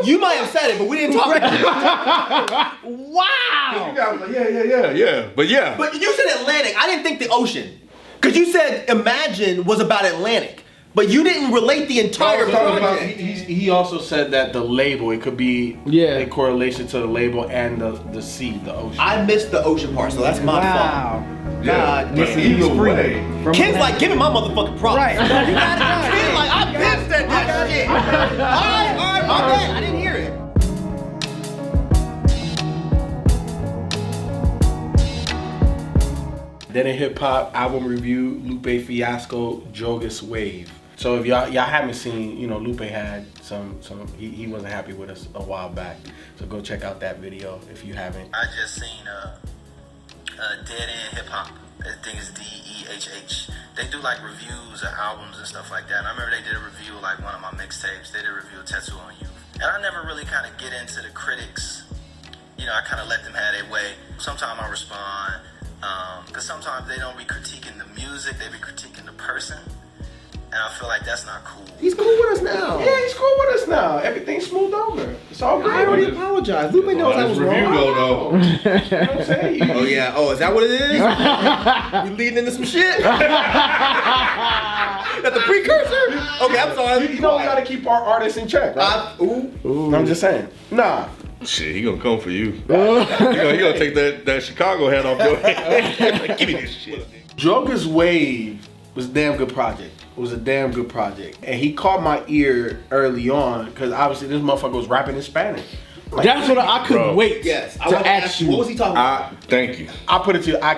You might have said it, but we didn't talk about it. Wow. You guys were like, yeah. But yeah. But you said Atlantic. I didn't think the ocean. Because you said Imagine was about Atlantic. But you didn't relate the entire project. He also said that the label, it could be a correlation to the label and the sea, the ocean. I missed the ocean part, so that's my fault. God damn. Either way. Ken's like, give me my motherfucking props. Right. You got it right. Ken's like, I pissed at that shit. Alright, my bad. I didn't hear it. Then in hip hop album review, Lupe Fiasco Drogas Wave. So if y'all haven't seen, Lupe had some he wasn't happy with us a while back. So go check out that video if you haven't. I just seen Dead End Hip Hop. I think it's DEHH. They do like reviews of albums and stuff like that. And I remember they did a review of like one of my mixtapes. They did a review of Tattoo on You. And I never really kind of get into the critics. I kind of let them have their way. Sometimes I respond. Because sometimes they don't be critiquing the music, they be critiquing the person. And I feel like that's not cool. He's cool with us now. Yeah, he's cool with us now. Everything's smoothed over. It's all good. I already apologized. Lupe knows I was wrong. Review though. You know what I'm saying? Oh yeah. Oh, is that what it is? You leading into some shit? That's the precursor? Okay, I'm sorry. You know we gotta keep our artists in check, right? Ooh. I'm just saying. Nah. Shit, he gonna come for you. He gonna take that Chicago hat off your head. Give me this shit. Drogas Wave was a damn good project. It was a damn good project. And he caught my ear early on, because obviously this motherfucker was rapping in Spanish. Like, that's what I couldn't wait to ask you. What was he talking about? Thank you. I'll put it to you, I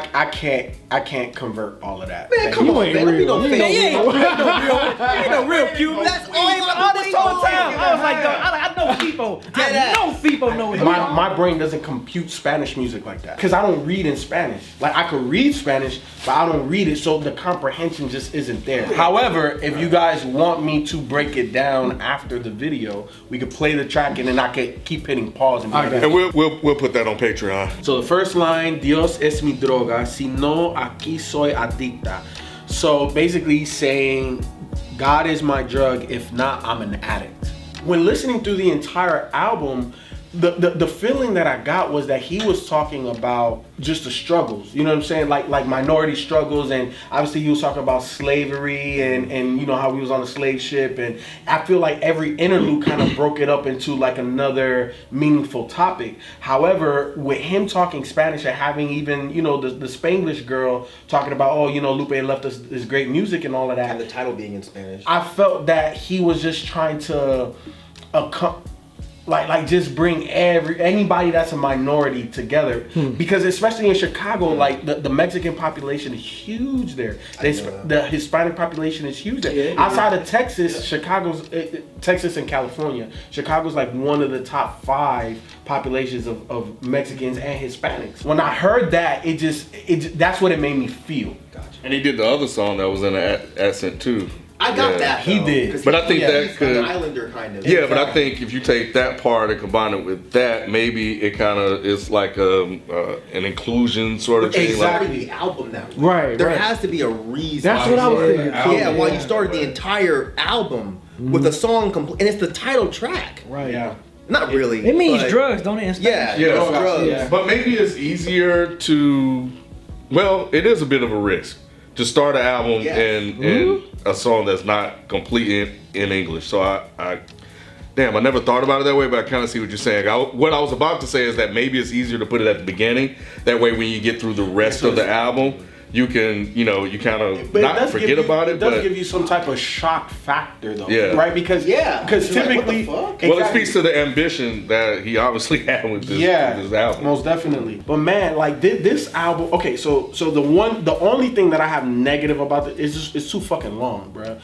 can't convert all of that. Man, come on, man. You ain't no real Cuban. That's all this whole time. I was like, I know Feefo. I know Feefo knows. My brain doesn't compute Spanish music like that. Because I don't read in Spanish. Like, I could read Spanish, but I don't read it, so the comprehension just isn't there. However, if you guys want me to break it down after the video, we could play the track and then I could keep hitting pause and we'll put that on Patreon. So the first line, Dios es mi droga, si no aquí soy adicta. So basically saying, God is my drug, if not, I'm an addict. When listening through the entire album, the feeling that I got was that he was talking about just the struggles, you know what I'm saying? Like minority struggles, and obviously he was talking about slavery and how he was on a slave ship, and I feel like every interlude kind of broke it up into like another meaningful topic. However, with him talking Spanish and having even, the Spanglish girl talking about, Lupe left us this great music and all of that. And the title being in Spanish. I felt that he was just trying to like just bring anybody that's a minority together, because especially in Chicago, like the Mexican population is huge there. The Hispanic population is huge there. Yeah, outside of Texas, Texas and California, Chicago's like one of the top 5 populations of Mexicans and Hispanics. When I heard that, that's what it made me feel. Gotcha. And he did the other song that was in an accent too. I got that. He did. But I think that he's could, an islander kind of. yeah, but I think if you take that part and combine it with that, maybe it kind of is like an inclusion sort of thing. Exactly. Like, The album that way. Right. There has to be a reason. That's what I was thinking. Yeah, why you started the entire album with a song complete, and it's the title track. Right. Yeah. Not really. It means but drugs, don't it? In Spanish? Yeah, Yeah. it's drugs. Yeah. but maybe it's easier to, well, it is a bit of a risk to start an album and a song that's not complete in English. So I never thought about it that way, but I kind of see what you're saying. What I was about to say is that maybe it's easier to put it at the beginning. That way, when you get through the rest of the album, you can, you kind of not forget about it. It does give you some type of shock factor, though. Yeah. Right? Because typically, like, what the fuck? Well, it speaks to the ambition that he obviously had with this album. Most definitely. But man, like this album. Okay, so the only thing that I have negative about it is just it's too fucking long, bro.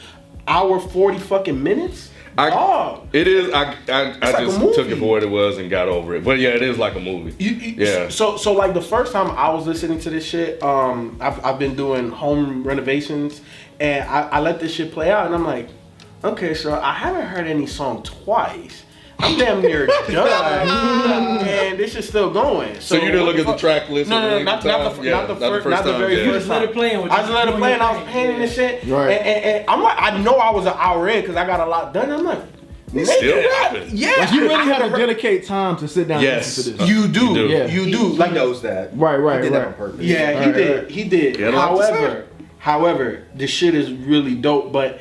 Hour 40 fucking minutes. It is. I like just took it for what it was and got over it. But yeah, it is like a movie. Yeah. So like the first time I was listening to this shit, I've been doing home renovations, and I let this shit play out, and I'm like, okay, so I haven't heard any song twice. I'm damn near done, and this is still going. So you didn't look at the track list? No, not the very first time. Let it play. I just let it play, and I was painting this shit. Right. And I'm like, I know I was an hour in because I got a lot done. I'm like, He's still rapping. Yeah, Like you really had to dedicate time to sit down and listen to this. You do. Yeah. You do. Like knows that. Right. He did that on purpose. Yeah, he did. He did. Yeah, However, the shit is really dope. But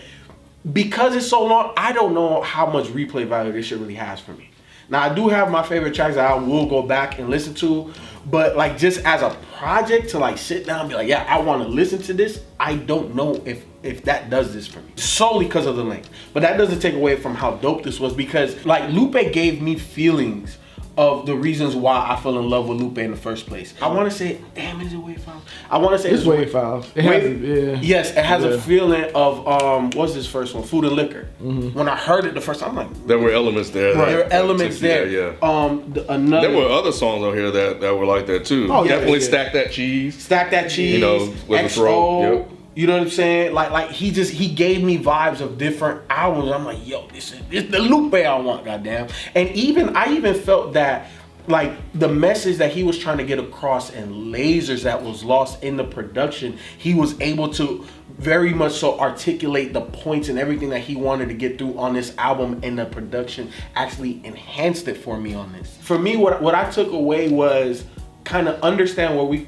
because it's so long, I don't know how much replay value this shit really has for me. Now I do have my favorite tracks that I will go back and listen to, but like just as a project to like sit down and be like, yeah, I want to listen to this. I don't know if that does this for me solely because of the length. But that doesn't take away from how dope this was, because like Lupe gave me feelings of the reasons why I fell in love with Lupe in the first place. I want to say, damn, is it Wave Files? I want to say It's Wave Files. It has, Yes, it has a feeling of what's his first one? Food and Liquor. When I heard it the first time, I'm like, There were elements there. there were elements there. Yeah. Another. There were other songs on here that were like that too. Oh, yeah, Definitely yeah. Stack That Cheese. Stack That Cheese. You know, with the throat. Yep. You know what I'm saying? Like he gave me vibes of different albums. I'm like, yo, this is the Lupe I want, goddamn. And I even felt that like the message that he was trying to get across and lasers that was lost in the production, he was able to very much so articulate the points and everything that he wanted to get through on this album, and the production actually enhanced it for me on this. For me, what I took away was kind of understand where we've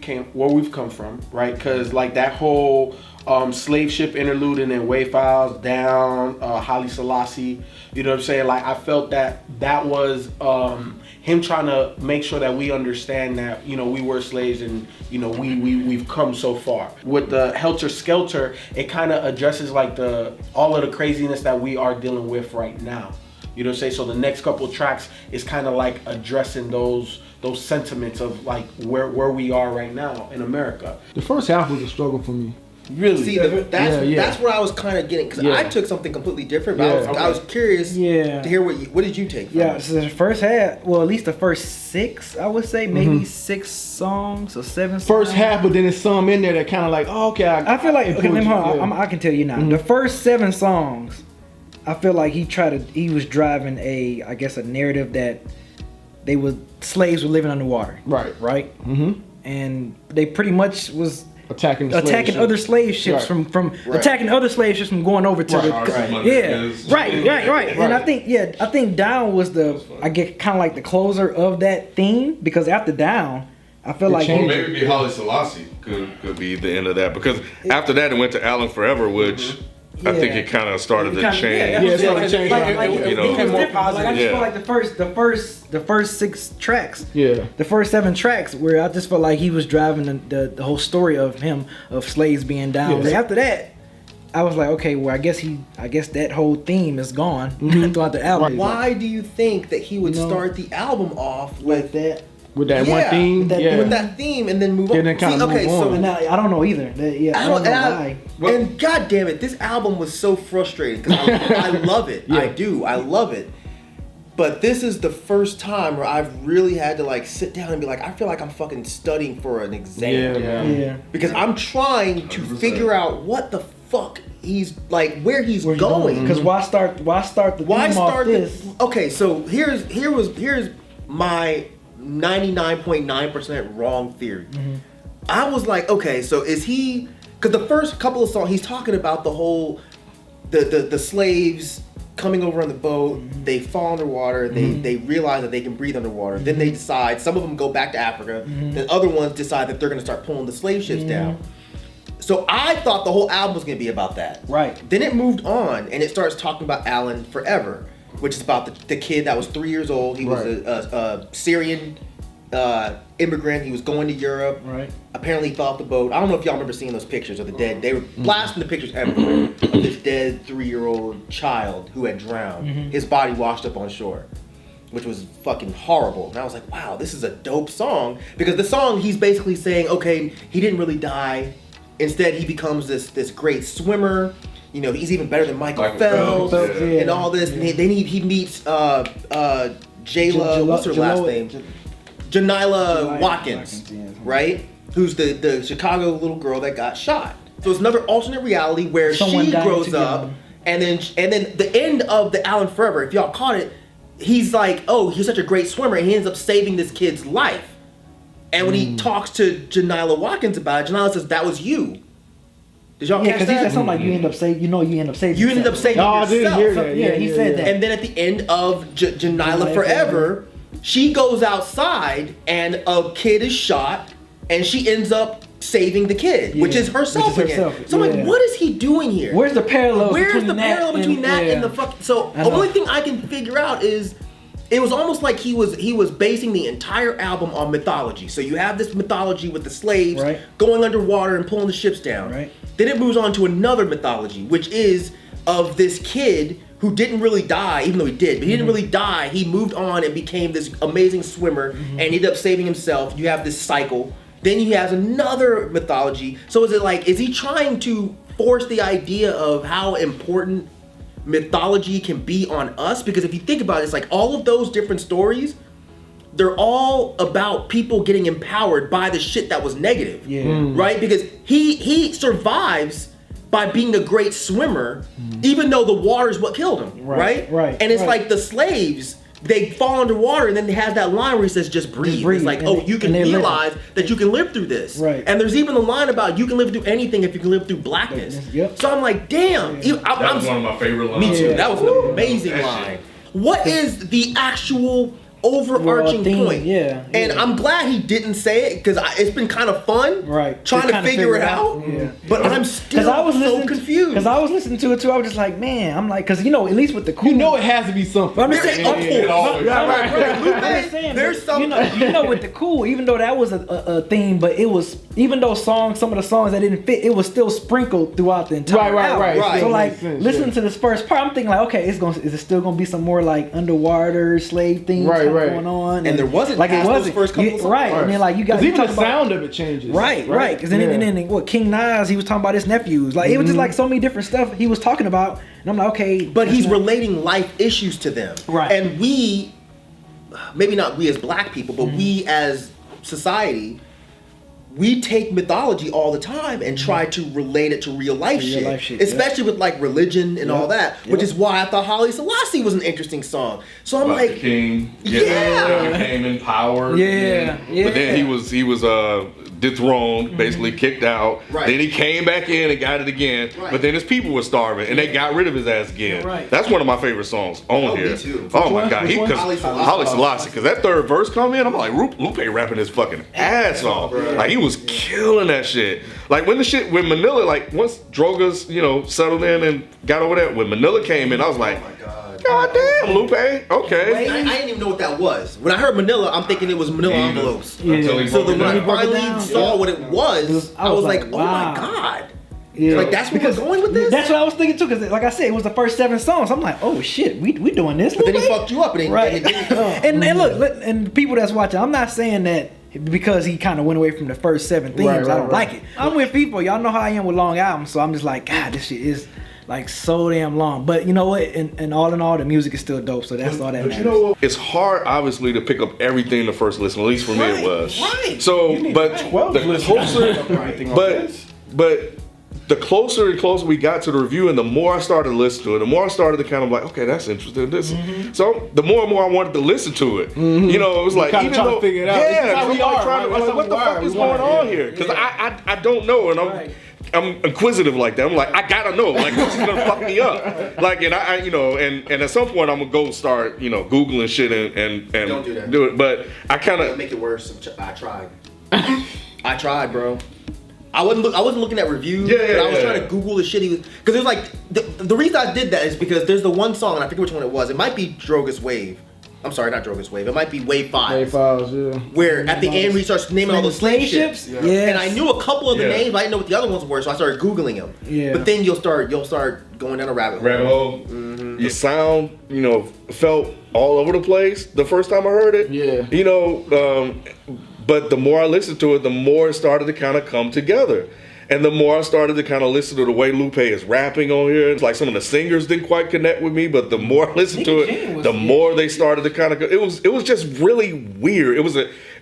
come from, right? Because like that whole slave ship interlude and then Wave Files down, Haile Selassie, you know what I'm saying? Like I felt that was him trying to make sure that we understand that, you know, we were slaves and, you know, we've come so far. With the Helter Skelter, it kind of addresses like all of the craziness that we are dealing with right now. You know what I'm saying? So the next couple tracks is kind of like addressing those sentiments of like where we are right now in America. The first half was a struggle for me. Really? See, that's what I was kind of getting, because I took something completely different, but I was curious to hear what did you take from it? So the first half, well, at least the first 6, I would say, maybe 6 songs or 7 songs. First half, but then there's some in there that kind of like, oh, okay. I feel like, okay, I can tell you now. The first 7 songs, I feel like he was driving a narrative that slaves were living underwater. Right? And they pretty much was attacking other slave ships from attacking other slave ships from going over to right. And I think Down was kind of like the closer of that theme, because after Down, I feel like maybe Haile Selassie could be the end of that, because after that it went to Allen Forever, which I think it kind of started to change. It started to change. It became more positive. Like I just feel like the first 6 tracks, the first 7 tracks, where I just felt like he was driving the whole story of slaves being down. But after that, I was like, okay, well, I guess that whole theme is gone throughout the album. Why do you think that he would start the album off with that? With that one theme? With that theme, and then move on. And then kind of move on. So now, I don't know either. I don't know why. And god damn it, this album was so frustrating, because I love it. I love it. But this is the first time where I've really had to like sit down and be like, I feel like I'm fucking studying for an exam. Because I'm trying to figure out what the fuck he's like, where he's going. Because why start the theme off this? Okay, so here's my 99.9% wrong theory. I was like, okay, so is he, because the first couple of songs he's talking about the whole the slaves coming over on the boat, they fall underwater, they realize that they can breathe underwater, then they decide, some of them go back to Africa, then other ones decide that they're going to start pulling the slave ships down. So I thought the whole album was going to be about that. Right. Then it moved on and it starts talking about Allen Forever, which is about the kid that was 3 years old. He was a Syrian immigrant. He was going to Europe. Right. Apparently he fell off the boat. I don't know if y'all remember seeing those pictures of the dead. They were blasting the pictures everywhere of this dead 3-year-old child who had drowned. His body washed up on shore, which was fucking horrible. And I was like, wow, this is a dope song. Because the song, he's basically saying, okay, he didn't really die. Instead, he becomes this great swimmer. You know, he's even better than Michael Phelps and all this. And then he meets Jayla, what's her last name? Janila Watkins, right? Who's the Chicago little girl that got shot. So it's another alternate reality where she grows up, and then the end of the Allen Forever, if y'all caught it, he's like, oh, he's such a great swimmer, and he ends up saving this kid's life. And when he talks to Janila Watkins about it, Janila says, that was you. Did y'all Yeah, catch because he that? said something like you end up saving. You end up saving. You ended up saving No, I yourself. didn't hear that. Yeah, he said that. And then at the end of Janila Forever, she goes outside and a kid is shot, and she ends up saving the kid, which is herself again. So I'm like, what is he doing here? Where's the parallel? Where's the parallel between that and the fuck? So the only thing I can figure out is it was almost like he was basing the entire album on mythology. So you have this mythology with the slaves going underwater and pulling the ships down. Right. Then it moves on to another mythology, which is of this kid who didn't really die, even though he did, but he didn't really die. He moved on and became this amazing swimmer and ended up saving himself. You have this cycle. Then he has another mythology. So is it like, is he trying to force the idea of how important mythology can be on us? Because if you think about it, it's like all of those different stories, they're all about people getting empowered by the shit that was negative. Right? Because he survives by being a great swimmer, even though the water is what killed him. Right? And it's like the slaves, they fall underwater, and then they have that line where he says, just breathe. It's like, you can realize that you can live through this. And there's even a line about you can live through anything if you can live through blackness. So I'm like, damn. That was one of my favorite lines. Me too. That was an amazing line. What is the actual overarching point? And I'm glad he didn't say it, because it's been kind of fun trying to figure it out. But I'm still so confused. Because I was listening to it too. I was just like, man, I'm like, because at least with the cool, it has to be something. I'm just saying, there's something. With the cool, even though that was a theme, but it was, even though some of the songs that didn't fit, it was still sprinkled throughout the entire album. So like, listening to this first part, I'm thinking like, okay, is it still gonna be some more like underwater slave themes going on? And there wasn't like it was those first couple songs. And then like you got even the sound of it changes. Because then what King Nas, he was talking about his nephews. Like it was just like so many different stuff he was talking about, and I'm like, okay, but he's relating life issues to them. And we, maybe not we as black people, but we as society, we take mythology all the time and try to relate it to real life shit. Especially with like religion and all that, which is why I thought Haile Selassie was an interesting song. So I'm like, the king, became empowered. But then he was dethroned, basically kicked out. Then he came back in and got it again. But then his people were starving, and they got rid of his ass again. That's one of my favorite songs on here. Me too. Oh my god, Haile Selassie, because that third verse come in, I'm like, Lupe rapping his fucking ass off. Like he was killing that shit. Like when Manila, like once Drogas, settled in and got over there, when Manila came in, I was like, God damn, Lupe. Okay. I didn't even know what that was. When I heard Manila, I'm thinking it was Manila envelopes. So then when I finally saw what it was, I was like, oh my god. Like that's where we're going with this? That's what I was thinking too, because like I said, it was the first 7 songs. I'm like, oh shit, we doing this. But then he fucked you up. And and look, and people that's watching, I'm not saying that because he kind of went away from the first 7 themes, I don't like it. I'm with Feefo. Y'all know how I am with long albums, so I'm just like, God, this shit is like so damn long. But you know what? And all in all, the music is still dope. So that's all that matters. You know what? It's hard, obviously, to pick up everything the first listen. At least for me, it was. So, but the closer, but the closer and closer we got to the review, and the more I started to listen to it, the more I started to kind of like, okay, that's interesting. This, so the more and more I wanted to listen to it. It was like, even trying to figure it out. I'm like, what the fuck is going on here? Because I don't know, and I'm inquisitive like that. I'm like, I gotta know. Like, this is gonna fuck me up. Like, and I and at some point I'm gonna go start, Googling shit and don't do that. Do it. But I kind of make it worse. I tried. I tried, bro. I wasn't looking at reviews. But I was trying to Google the shit he was, because there's like the reason I did that is because there's the one song, and I forget which one it was. It might be Drogas Wave. I'm sorry, not Drogas Wave. It might be Wave 5. Wave 5, yeah. Where at the end he starts naming all those slave ships. And I knew a couple of the names, but I didn't know what the other ones were, so I started Googling them. But then you'll start going down a rabbit hole. The sound, felt all over the place the first time I heard it. But the more I listened to it, the more it started to kind of come together. And the more I started to kind of listen to the way Lupe is rapping on here, it's like some of the singers didn't quite connect with me, but the more I listened to it, the more they started to kind of go. It was just really weird. It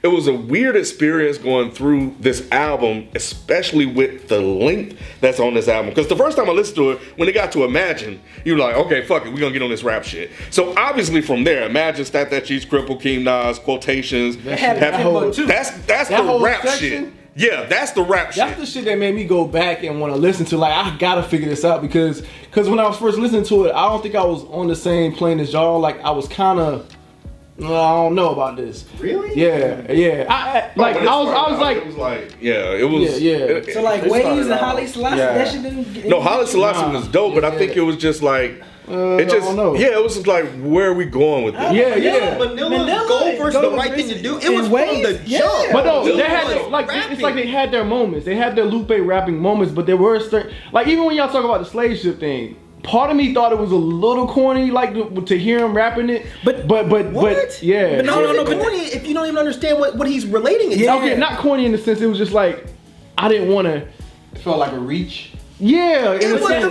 was a weird experience going through this album, especially with the length that's on this album. Because the first time I listened to it, when it got to Imagine, you were like, okay, fuck it, we're gonna get on this rap shit. So obviously from there, Imagine, Stat That Cheese, Cripple, King Nas, Quotations, that's the rap shit. Yeah, that's the rap shit. That's the shit that made me go back and want to listen to. Like, I gotta figure this out because when I was first listening to it, I don't think I was on the same plane as y'all. Like, I was kind of, I don't know about this. Really? Yeah. I was like, it was like, yeah, it was. Yeah. So like Waves and Holly Selassie, that shit didn't. No, Holly Selassie was dope, but I think it was just like. It just, I don't know. Yeah, it was just like, where are we going with this? Yeah. Manila Gold versus the right thing to do. It was from the jump. But no, they had it's like they had their moments. They had their Lupe rapping moments, but there were certain, like even when y'all talk about the slave ship thing, part of me thought it was a little corny, like to hear him rapping it. But yeah. But no, corny if you don't even understand what he's relating it to. Okay, not corny in the sense it was just like I didn't want to. It felt like a reach. Yeah, It's one of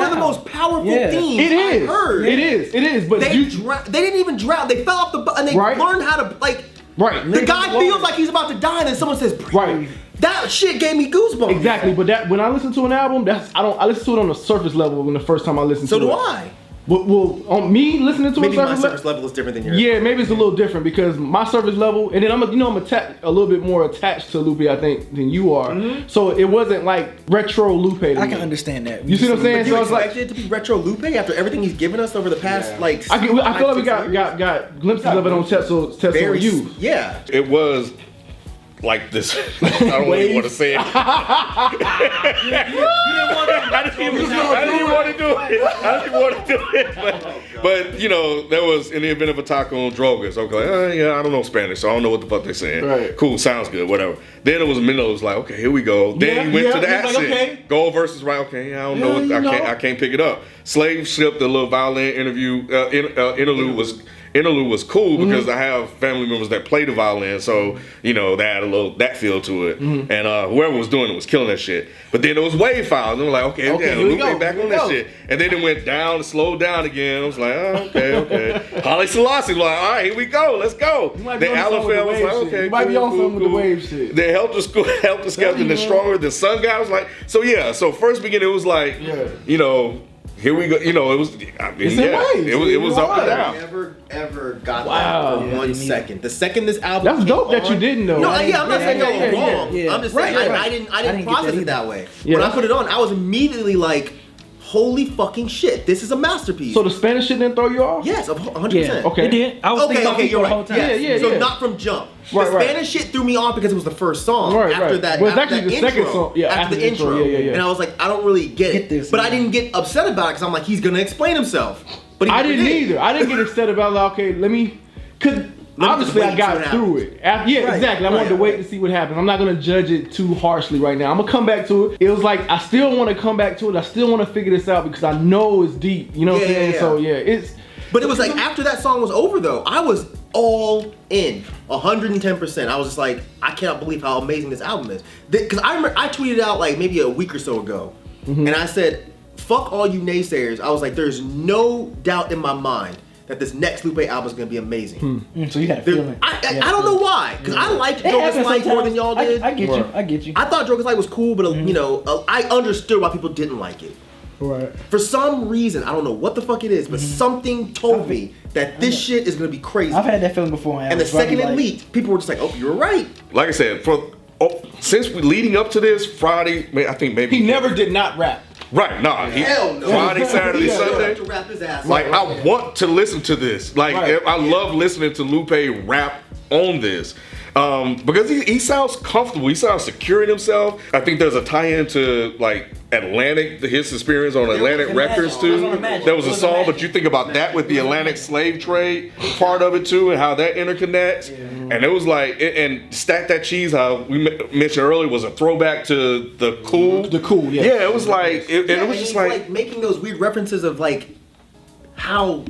the most powerful themes I've heard. It is. But they didn't even drown. They fell off the boat and they learned how to like. Right. The guy feels like he's about to die, and then someone says, right. That shit gave me goosebumps. Exactly, but that when I listen to an album, I listen to it on the surface level when the first time I listened to it. So do I. Well, on me listening to maybe a my surface level is different than yours. Yeah, maybe it's a little different because my surface level, and then I'm a little bit more attached to Lupe, I think, than you are. Mm-hmm. So it wasn't like retro Lupe. To I me. can understand that. You see what I'm saying? But you so it's like expected it to be retro Lupe after everything he's given us over the past I feel like we got glimpses of it on Tetsuo You. Yeah, it was. Like this, I don't really want to say it. I didn't want to do it. But you know, there was in the event of attack on drogas. Okay, yeah, I don't know Spanish, so I don't know what the fuck they're saying. Right. Cool, sounds good, whatever. Then it was Mino was like, okay, here we go. Then he went to the accent. Like, okay. Gold versus right. Okay, I don't know. I can't pick it up. Slave Ship, the little violin interlude was cool because I have family members that play the violin, so you know they had a little that feel to it. And whoever was doing it was killing that shit. But then it was wave files, and we're like, okay, Lupe back on that shit. And then it went down, slowed down again. I was like, oh, okay. Holly Selassie was like, all right, here we go, let's go. The Alafel was like, okay, you might be on something with the wave shit. The Helter Skelter, the Stronger, the Sun guy was like, so yeah. So first beginning it was like, you know. Here we go. You know, it was. I mean, it was up and down. I never got that for 1 second. The second this album. That's dope that you didn't know. No, I'm not saying you're wrong. I'm just saying I didn't process it that way. When I put it on, I was immediately like, holy fucking shit, this is a masterpiece. So the Spanish shit didn't throw you off? Yes, 100%. Yeah, okay. It did. I was thinking you're right. The whole time. Yes. So not from jump. The Spanish shit threw me off because it was the first song. After that, well, after actually that the intro, second song. Yeah, after the intro. Yeah. And I was like, I don't really get this, but I didn't get upset about it because I'm like, he's gonna explain himself. But I didn't either. I didn't get upset about like, okay, cause obviously I got through it. Exactly. I wanted to wait to see what happens. I'm not gonna judge it too harshly right now. I'm gonna come back to it. It was like I still want to come back to it. I still want to figure this out because I know it's deep. You know what I'm saying? Yeah. So it's. But it was like after that song was over though, I was all in, 110%. I was just like, I cannot believe how amazing this album is. Because I remember I tweeted out like maybe a week or so ago, and I said, fuck all you naysayers. I was like, there's no doubt in my mind that this next Lupe album is gonna be amazing. So you had a feeling. I don't know why, because I liked Drogas Light more than y'all did. I get you. I thought Drogas Light was cool, but you know, I understood why people didn't like it. Right. For some reason, I don't know what the fuck it is, but something told me that this shit is gonna be crazy. I've had that feeling before. And the second it leaked, people were just like, "Oh, you were right." Like I said, since we leading up to this Friday, I think maybe he never did not rap. Right, hell no. Friday, Saturday, Sunday. To rap his ass like I want to listen to this. Like I love listening to Lupe rap on this. Because he sounds comfortable. He sounds secure in himself. I think there's a tie-in to like Atlantic, his experience on Atlantic Records too. There was a song, but you think about that with the Atlantic slave trade part of it too, and how that interconnects. And it was like, and Stack That Cheese, how we mentioned earlier, was a throwback to the Cool. The Cool, yeah. Yeah, it was like, it was just like making those weird references of like how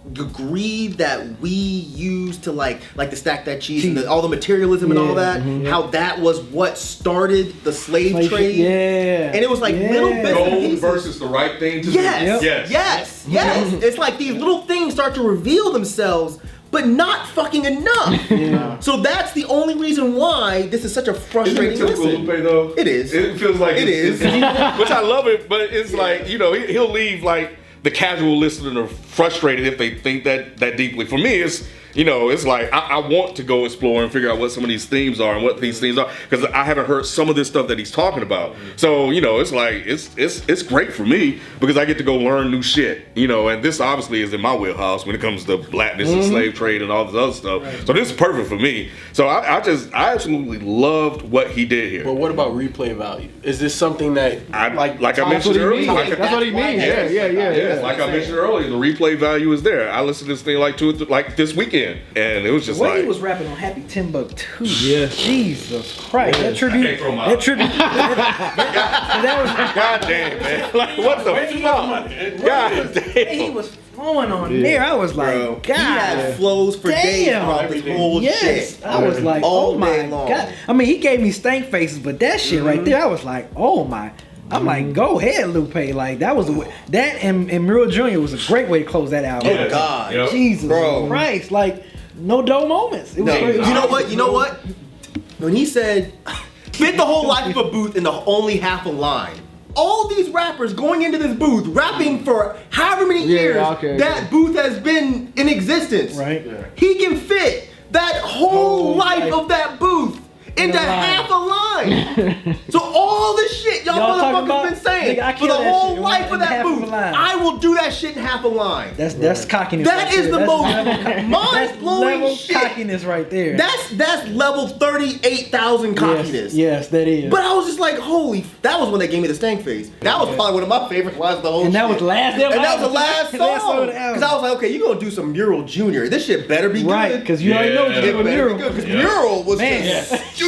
the greed that we use to like the Stack That Cheese and all the materialism and all that, how that was what started the slave trade. And it was like little bits and gold pieces. versus the right thing to do. Yes. It's like these little things start to reveal themselves, but not fucking enough. So that's the only reason why this is such a frustrating listen. Lupe, though? It is. It feels like it is. Which I love it, but it's like, you know, he'll leave like the casual listener frustrated if they think that deeply. For me, you know, it's like I want to go explore and figure out what some of these themes are and what these themes are, because I haven't heard some of this stuff that he's talking about. So, you know, it's like it's great for me because I get to go learn new shit, you know, and this obviously is in my wheelhouse when it comes to blackness and slave trade and all this other stuff. Right. So this is perfect for me. So I absolutely loved what he did here. But what about replay value? Is this something that I mentioned earlier? That's what he means. Yeah. Like I mentioned earlier, the replay value is there. I listened to this thing like this weekend, and it was just he was rapping on Happy Timbuktu. Yeah. Jesus Christ. That tribute. That was God damn, man. Like, what the fuck? God damn. He was flowing on there. I was like, Bro, God. He had flows for days throughout this whole shit. I was like, all oh my day long. God. I mean, he gave me stank faces, but that shit right there, I was like, oh my. I'm like, go ahead, Lupe. Like that was that and Muriel Jr. was a great way to close that album. Oh God, Jesus Christ! Like no dull moments. It was You know what? When he said, "Fit the whole life of a booth in the only half a line." All these rappers going into this booth, rapping for however many years that booth has been in existence. Right. Yeah. He can fit that whole life of that booth into half a line. So all the shit y'all motherfuckers been saying for the whole life of that booth, I will do that shit in half a line. That's cockiness. That is the most mind-blowing shit. Cockiness right there. That's level 38,000 cockiness. Yes, that is. But I was just like, holy, that was when they gave me the stank face. That was probably one of my favorite lines of the whole shit. That was the last song. Because I was like, okay, you're gonna do some Mural Jr. This shit better be good. Right, because you already know it better be good. Because Mural was just stupid.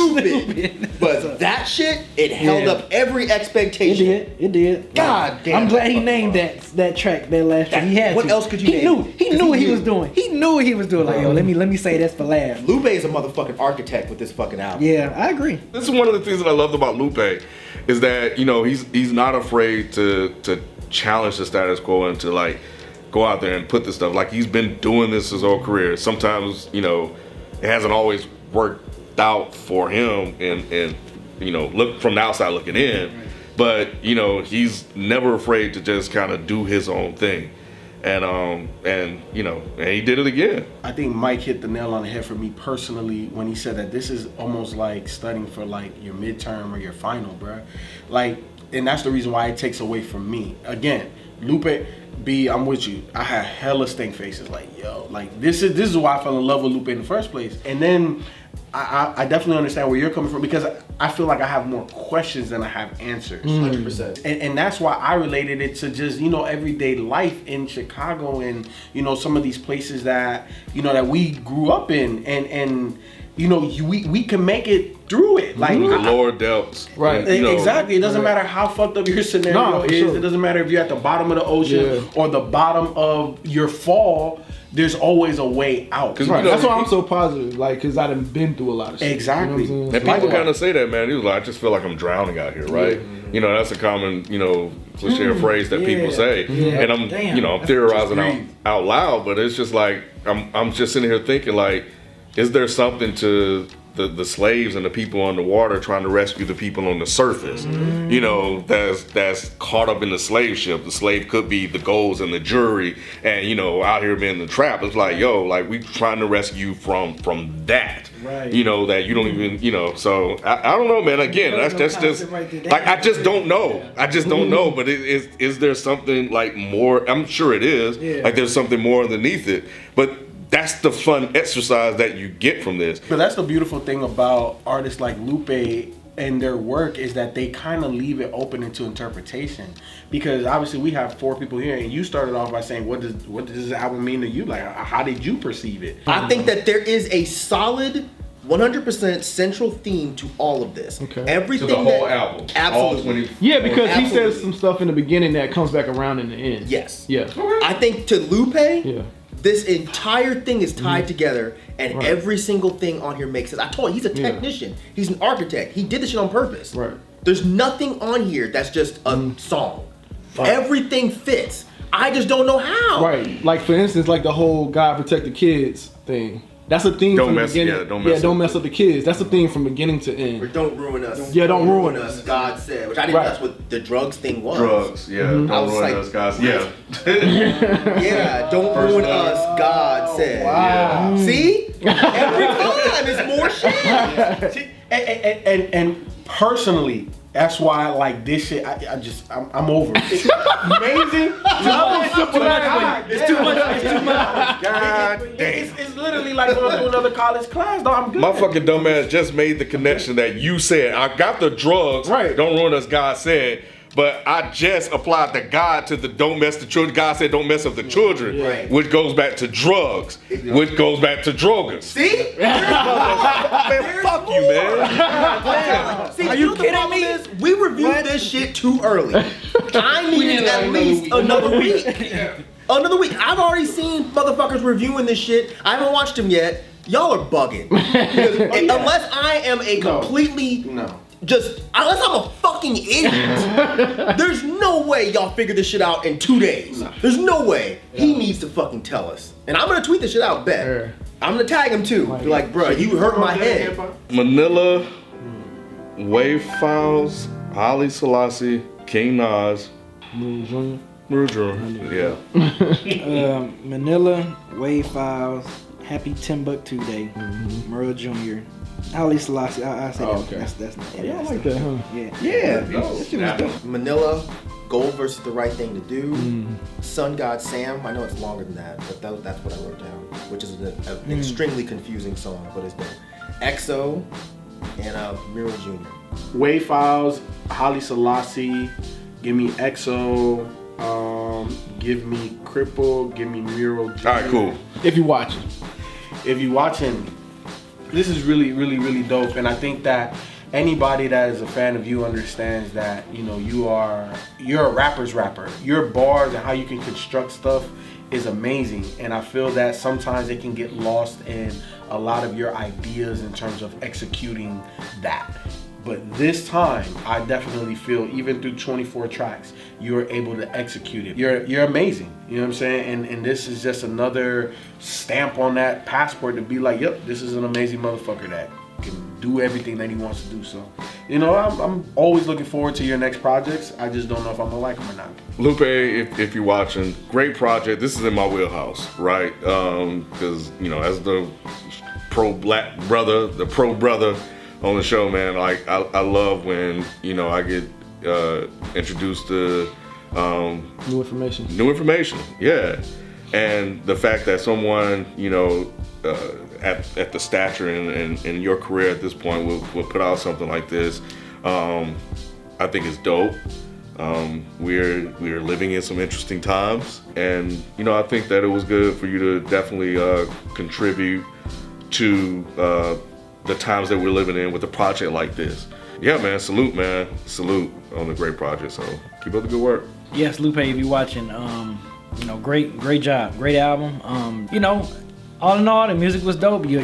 But that shit, it held up every expectation. It did. God damn. I'm glad he named that track, that last track. He had What else could you name? He knew what he was doing. He knew what he was doing. Like, yo, let me say that's for last. Lupe is a motherfucking architect with this fucking album. Yeah, I agree. This is one of the things that I loved about Lupe, is that, you know, he's not afraid to challenge the status quo and to like go out there and put this stuff. Like, he's been doing this his whole career. Sometimes, you know, it hasn't always worked out for him, and you know, look from the outside looking in, but you know, he's never afraid to just kind of do his own thing, and you know, and he did it again. I think Myke hit the nail on the head for me personally when he said that this is almost like studying for like your midterm or your final, bruh. Like, and that's the reason why it takes away from me. Again, Lupe, B, I'm with you. I had hella stink faces. Like, yo, like this is why I fell in love with Lupe in the first place. And then I definitely understand where you're coming from, because I feel like I have more questions than I have answers. 100%. And that's why I related it to just, you know, everyday life in Chicago and, you know, some of these places that, you know, that we grew up in, and you know, we can make it through it. Like the lower depths. Right. You know, exactly. It doesn't matter how fucked up your scenario is. Sure. It doesn't matter if you're at the bottom of the ocean or the bottom of your fall. There's always a way out. Right. That's why I'm so positive, like, because I done been through a lot of shit. Exactly. You know what I'm and people kind of say that, man. He was like, I just feel like I'm drowning out here, right? You know, that's a common, you know, cliche phrase that people say. And I'm, you know, I'm theorizing out loud, but it's just like, I'm just sitting here thinking, like, is there something to the slaves and the people on the water trying to rescue the people on the surface? You know, that's caught up in the slave ship. The slave could be the goals and the jury, and you know, out here being the trap. It's like, yo, like, we trying to rescue you from that. Right. You know, that you don't even, you know. So I don't know, man. Again, that's just like, I just don't know. I just don't know. But is there something like more? I'm sure it is. Like, there's something more underneath it. But that's the fun exercise that you get from this. But that's the beautiful thing about artists like Lupe and their work, is that they kind of leave it open into interpretation. Because obviously we have 4 people here, and you started off by saying, what does this album mean to you? Like, how did you perceive it? I think that there is a solid 100% central theme to all of this. Okay. To Everything the whole album. Absolutely. Yeah, because he says some stuff in the beginning that comes back around in the end. Yes. Yeah. I think to Lupe, this entire thing is tied together, and every single thing on here makes sense. I told you, he's a technician. He's an architect. He did this shit on purpose. Right. There's nothing on here that's just a song. Everything fits. I just don't know how. Right. Like, for instance, like the whole God Protect the Kids thing. That's a theme Don't from mess- the beginning. yeah, don't mess up the kids. That's the theme from beginning to end. Or don't ruin us. Don't ruin us. God said, which I didn't know that's what the drugs thing was. Drugs, yeah. Don't ruin us, guys. Yeah. Yeah, don't ruin us, God said. Wow. Yeah. See? Every time it's more shit. And personally, that's why I like this shit. I'm over it. It's amazing. It's too much. God damn. It's literally like going to another college class. No, I'm good. My fucking dumbass just made the connection that you said. I got the drugs. Right. Don't ruin us, God said. But I just applied the God to the don't mess the children. God said don't mess up the children, Right. which goes back to drugs, which goes back to drogas. See? Man, fuck you, man. See, are you kidding me? Is, we reviewed this shit too early. I needed at least another week. Another week. I've already seen motherfuckers reviewing this shit. I haven't watched them yet. Y'all are bugging. Unless I am a completely unless I'm a fucking idiot, there's no way y'all figure this shit out in 2 days. There's no way. He needs to fucking tell us. And I'm gonna tweet this shit out, bet. Yeah. I'm gonna tag him too. Be like, bro, you hurt my head. Manila, Wave Files, Haile Selassie, King Nas, Muru Jr. Yeah. Manila, Wave Files, Happy Timbuktu Day, Merle Jr., Haile Selassie. I say that. Okay. That's Yeah, I like that, huh? Yeah. That shit was dope. Manila, Gold versus the Right Thing to Do. Sun God Sam. I know it's longer than that, but that's what I wrote down, which is an extremely confusing song, but it's dope. EXO and Miro Jr. Wave Files, Haile Selassie, give me EXO, give me Cripple, give me Miro Jr. All right, cool. If you're watching. If you're watching, this is really, really, really dope. And I think that anybody that is a fan of you understands that, you know, you're a rapper's rapper. Your bars and how you can construct stuff is amazing. And I feel that sometimes it can get lost in a lot of your ideas in terms of executing that. But this time, I definitely feel, even through 24 tracks, you're able to execute it. You're amazing. You know what I'm saying? And this is just another stamp on that passport to be like, yep, this is an amazing motherfucker that can do everything that he wants to do. So, you know, I'm always looking forward to your next projects. I just don't know if I'm gonna like them or not. Lupe, if you're watching, great project. This is in my wheelhouse, right? Because, you know, as the pro-black brother, the pro-brother on the show, man, like I love when, you know, I get introduced to New information. New information, yeah. And the fact that someone, you know, at the stature and in your career at this point will put out something like this, I think it's dope. We're living in some interesting times, and you know, I think that it was good for you to definitely contribute to the times that we're living in with a project like this. Yeah, man, salute on the great project. So keep up the good work. Yes, Lupe, if you're watching, you know, great job, great album. You know, all in all, the music was dope. Your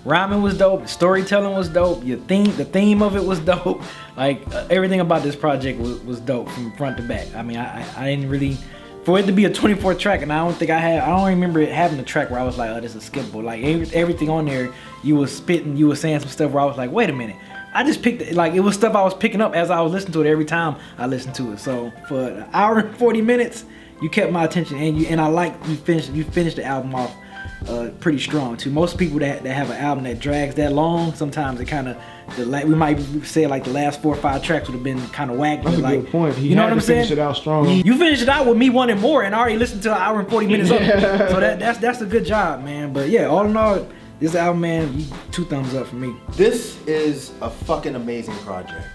rhyming was dope. Storytelling was dope. The theme of it was dope. Like everything about this project was dope from front to back. I mean, I didn't really, for it to be a 24 track, and I don't remember it having a track where I was like, oh, this is skippable. Like everything on there, you was spitting, you was saying some stuff where I was like, wait a minute. I just picked it, like it was stuff I was picking up as I was listening to it every time I listened to it. So for an hour and 40 minutes, you kept my attention, and I like you finished the album off pretty strong too. Most people that have an album that drags that long, sometimes it kind of, we might say like the last 4 or 5 tracks would have been kind of whack. That's a like, good point. You know what I'm saying? Finish it out strong. You finished it out with me wanting more, and I already listened to an hour and 40 minutes of it. So that's a good job, man. But yeah, all in all, this album, man, 2 thumbs up for me. This is a fucking amazing project.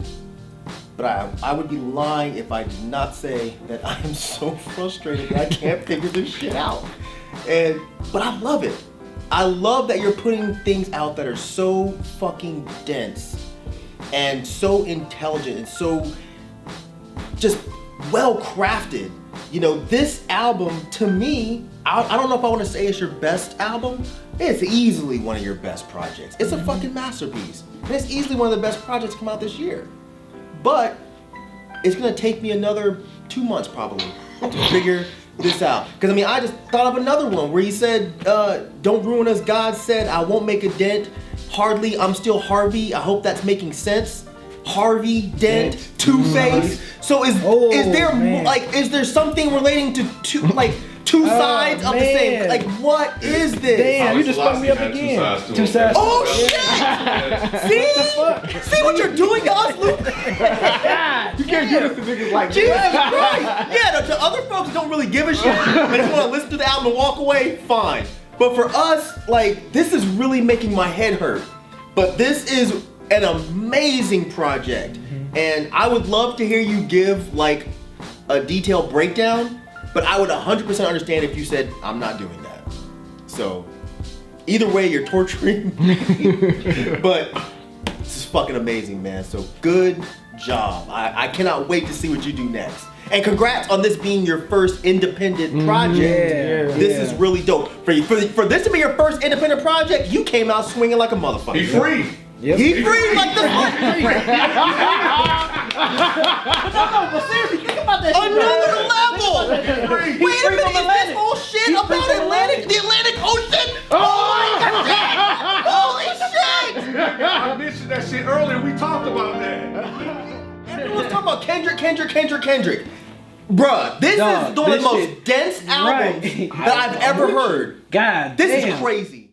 But I would be lying if I did not say that I am so frustrated that I can't figure this shit out. But I love it. I love that you're putting things out that are so fucking dense and so intelligent and so just well crafted. You know, this album, to me, I don't know if I want to say it's your best album. It's easily one of your best projects. It's a fucking masterpiece. And it's easily one of the best projects to come out this year. But it's gonna take me another 2 months probably to figure this out. Because I mean, I just thought of another one where he said, "Don't ruin us." God said, "I won't make a dent. Hardly, I'm still Harvey. I hope that's making sense." Harvey Dent, Two-Face. So is there like is there something relating to two sides of the same? Like what is this? Damn, you just fucked me up again. Two sides. Oh shit! See what you're doing to us, Luke? You can't do this to niggas like Jesus Christ! Yeah, to other folks who don't really give a shit and just want to listen to the album and walk away, fine. But for us, like this is really making my head hurt. But this is an amazing project, and I would love to hear you give like a detailed breakdown, but I would 100% understand if you said, I'm not doing that. So either way, you're torturing me, but this is fucking amazing, man. So good job. I cannot wait to see what you do next. And congrats on this being your first independent project. This is really dope. For this to be your first independent project, you came out swinging like a motherfucker. Be free. Yep. He free like the fuck. No, but seriously, think about that shit. Another level. Wait a minute, is this whole shit about Atlantic? The Atlantic Ocean? Oh my god! Holy shit! I mentioned that shit earlier. We talked about that. Everyone's talking about Kendrick. Bruh, this is one of the most dense albums that I've ever heard. God, this is crazy.